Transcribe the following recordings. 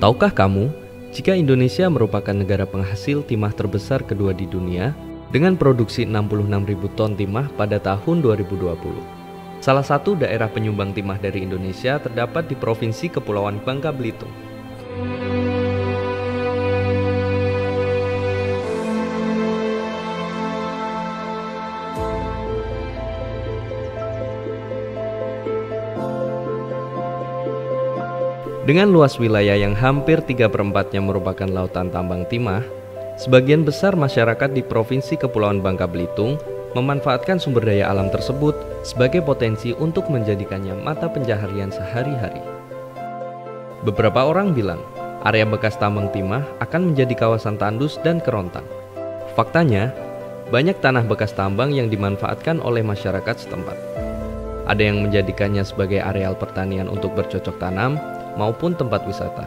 Tahukah kamu, jika Indonesia merupakan negara penghasil timah terbesar kedua di dunia dengan produksi 66.000 ton timah pada tahun 2020. Salah satu daerah penyumbang timah dari Indonesia terdapat di Provinsi Kepulauan Bangka Belitung. Dengan luas wilayah yang hampir 3/4-nya merupakan lautan tambang timah, sebagian besar masyarakat di Provinsi Kepulauan Bangka Belitung memanfaatkan sumber daya alam tersebut sebagai potensi untuk menjadikannya mata pencaharian sehari-hari. Beberapa orang bilang, area bekas tambang timah akan menjadi kawasan tandus dan kerontang. Faktanya, banyak tanah bekas tambang yang dimanfaatkan oleh masyarakat setempat. Ada yang menjadikannya sebagai areal pertanian untuk bercocok tanam, maupun tempat wisata.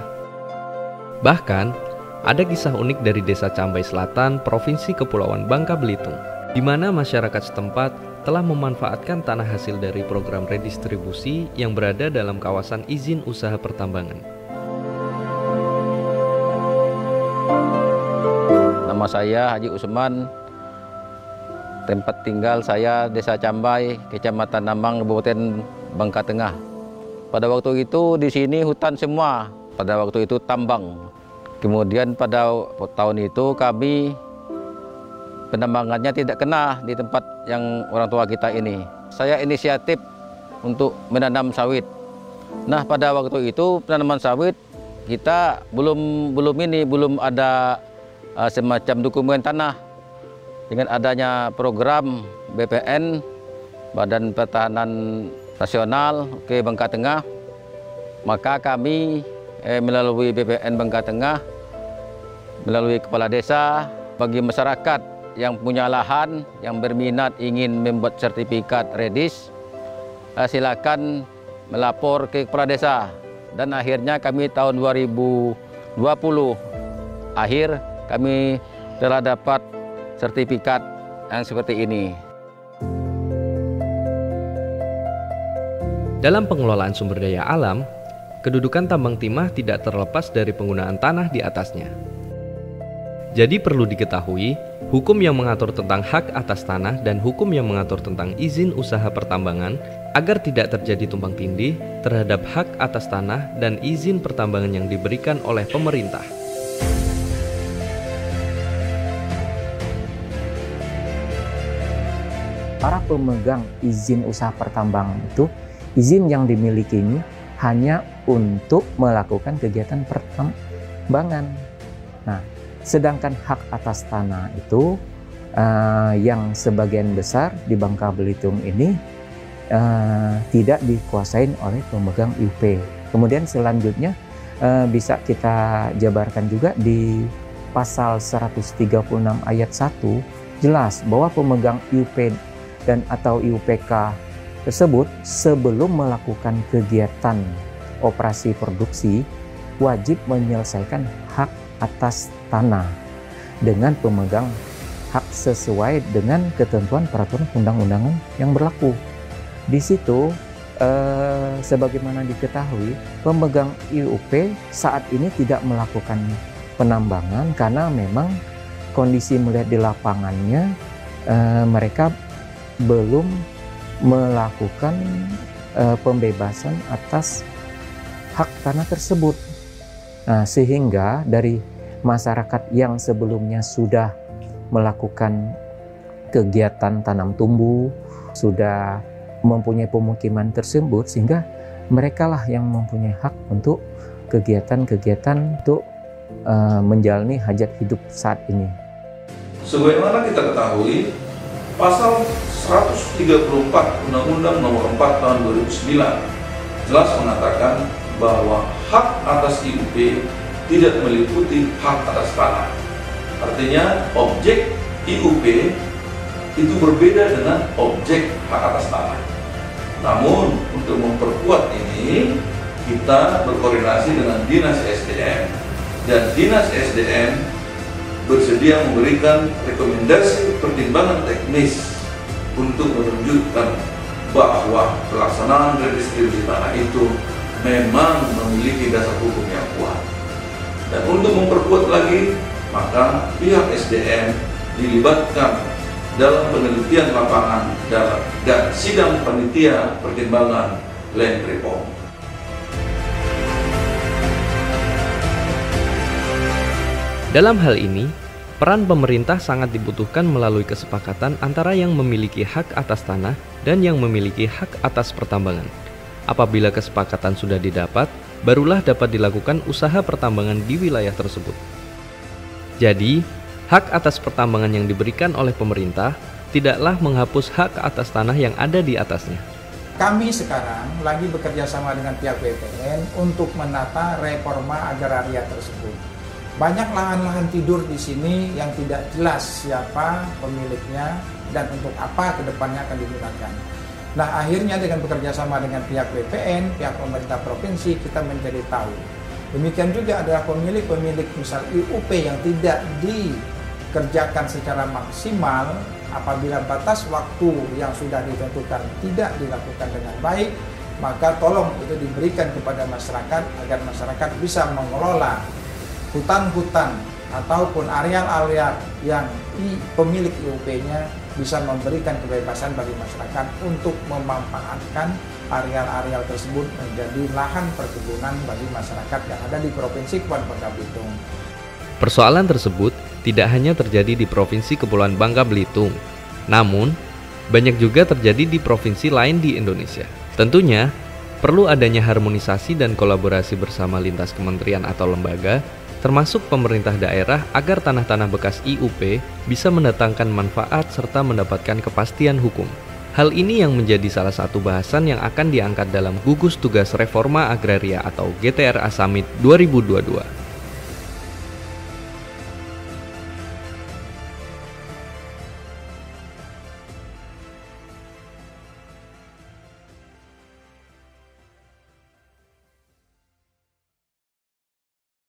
Bahkan, ada kisah unik dari Desa Cambai Selatan, Provinsi Kepulauan Bangka Belitung, di mana masyarakat setempat telah memanfaatkan tanah hasil dari program redistribusi yang berada dalam kawasan izin usaha pertambangan. Nama saya Haji Usman, tempat tinggal saya Desa Cambai, Kecamatan Nambang, Kabupaten Bangka Tengah. Pada waktu itu di sini hutan semua, pada waktu itu tambang. Kemudian pada tahun itu kami penambangannya tidak kena di tempat yang orang tua kita ini. Saya inisiatif untuk menanam sawit. Nah, pada waktu itu penanaman sawit kita belum ada semacam dokumen tanah. Dengan adanya program BPN, Badan Pertahanan Nasional ke Bangka Tengah, maka kami melalui BPN Bangka Tengah, melalui kepala desa, bagi masyarakat yang punya lahan, yang berminat ingin membuat sertifikat redis, silakan melapor ke kepala desa. Dan akhirnya kami tahun 2020 akhir kami telah dapat sertifikat yang seperti ini. Dalam pengelolaan sumber daya alam, kedudukan tambang timah tidak terlepas dari penggunaan tanah di atasnya. Jadi perlu diketahui, hukum yang mengatur tentang hak atas tanah dan hukum yang mengatur tentang izin usaha pertambangan agar tidak terjadi tumpang tindih terhadap hak atas tanah dan izin pertambangan yang diberikan oleh pemerintah. Para pemegang izin usaha pertambangan itu, izin yang dimiliki ini hanya untuk melakukan kegiatan pertambangan. Nah, sedangkan hak atas tanah itu yang sebagian besar di Bangka Belitung ini tidak dikuasain oleh pemegang IUP. Kemudian selanjutnya bisa kita jabarkan juga di pasal 136 ayat 1 jelas bahwa pemegang IUP dan atau IUPK tersebut sebelum melakukan kegiatan operasi produksi wajib menyelesaikan hak atas tanah dengan pemegang hak sesuai dengan ketentuan peraturan undang-undangan yang berlaku. Di situ sebagaimana diketahui pemegang IUP saat ini tidak melakukan penambangan karena memang kondisi melihat di lapangannya mereka belum melakukan pembebasan atas hak tanah tersebut. Nah, sehingga dari masyarakat yang sebelumnya sudah melakukan kegiatan tanam tumbuh, sudah mempunyai pemukiman tersebut, sehingga merekalah yang mempunyai hak untuk kegiatan-kegiatan untuk menjalani hajat hidup saat ini. Sebagaimana kita ketahui, Pasal 134 Undang-Undang Nomor 4 Tahun 2009 jelas mengatakan bahwa hak atas IUP tidak meliputi hak atas tanah. Artinya objek IUP itu berbeda dengan objek hak atas tanah. Namun untuk memperkuat ini kita berkoordinasi dengan Dinas SDM dan Dinas SDM bersedia memberikan rekomendasi pertimbangan teknis untuk menunjukkan bahwa pelaksanaan redistribusi tanah itu memang memiliki dasar hukum yang kuat. Dan untuk memperkuat lagi, maka pihak SDM dilibatkan dalam penelitian lapangan dan sidang panitia pertimbangan Land Reform. Dalam hal ini, peran pemerintah sangat dibutuhkan melalui kesepakatan antara yang memiliki hak atas tanah dan yang memiliki hak atas pertambangan. Apabila kesepakatan sudah didapat, barulah dapat dilakukan usaha pertambangan di wilayah tersebut. Jadi, hak atas pertambangan yang diberikan oleh pemerintah tidaklah menghapus hak atas tanah yang ada di atasnya. Kami sekarang lagi bekerja sama dengan pihak BPN untuk menata reforma agraria tersebut. Banyak lahan-lahan tidur di sini yang tidak jelas siapa pemiliknya dan untuk apa kedepannya akan digunakan. Nah, akhirnya dengan bekerja sama dengan pihak BPN, pihak pemerintah provinsi, kita menjadi tahu. Demikian juga adalah pemilik-pemilik misal IUP yang tidak dikerjakan secara maksimal apabila batas waktu yang sudah ditentukan tidak dilakukan dengan baik, maka tolong itu diberikan kepada masyarakat agar masyarakat bisa mengelola hutan-hutan ataupun areal-areal yang pemilik IUP-nya bisa memberikan kebebasan bagi masyarakat untuk memanfaatkan areal-areal tersebut menjadi lahan perkebunan bagi masyarakat yang ada di Provinsi Kepulauan Bangka Belitung. Persoalan tersebut tidak hanya terjadi di Provinsi Kepulauan Bangka Belitung, namun banyak juga terjadi di provinsi lain di Indonesia. Tentunya, perlu adanya harmonisasi dan kolaborasi bersama lintas kementerian atau lembaga, termasuk pemerintah daerah agar tanah-tanah bekas IUP bisa mendatangkan manfaat serta mendapatkan kepastian hukum. Hal ini yang menjadi salah satu bahasan yang akan diangkat dalam Gugus Tugas Reforma Agraria atau GTRA Summit 2022.